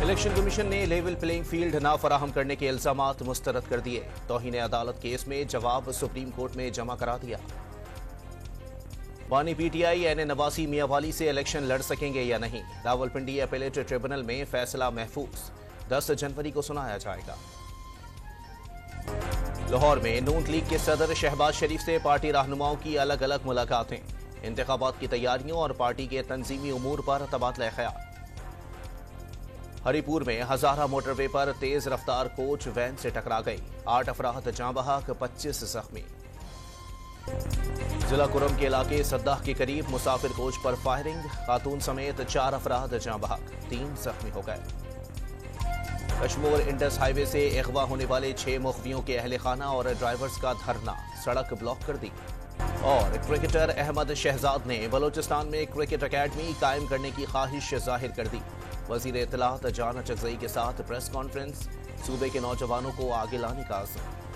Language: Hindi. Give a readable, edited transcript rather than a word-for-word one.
इलेक्शन कमीशन ने लेवल प्लेइंग फील्ड ना फराहम करने के इल्जामात मुस्तरद कर दिए। तौहीन अदालत केस में जवाब सुप्रीम कोर्ट में जमा करा दिया। बानी पीटीआई एन नवासी मियांवाली से इलेक्शन लड़ सकेंगे या नहीं, रावलपिंडी अपीलेट ट्रिब्यूनल में फैसला महफूज, 10 जनवरी को सुनाया जाएगा। लाहौर में नून लीग के सदर शहबाज शरीफ से पार्टी रहनुमाओं की अलग अलग मुलाकातें, इंतखाबात की तैयारियों और पार्टी के तंजीमी उमूर पर तबादला ख्याल। हरिपुर में हजारा मोटरवे पर तेज रफ्तार कोच वैन से टकरा गई, 8 अफराद जाँ बहक, 25 जख्मी। जिला कुरम के इलाके सद्दाह के करीब मुसाफिर कोच पर फायरिंग, खातून समेत 4 अफराद जाँ बहक, 3 जख्मी हो गए। कश्मीर इंडस हाईवे से अगवा होने वाले 6 मुखबियों के अहले खाना और ड्राइवर्स का धरना, सड़क ब्लॉक कर दी। और क्रिकेटर अहमद शहजाद ने बलोचिस्तान में क्रिकेट अकेडमी कायम करने की ख्वाहिश जाहिर कर दी। वजीर इत्तलात जान चकजई के साथ प्रेस कॉन्फ्रेंस, सूबे के नौजवानों को आगे लाने का आज़म।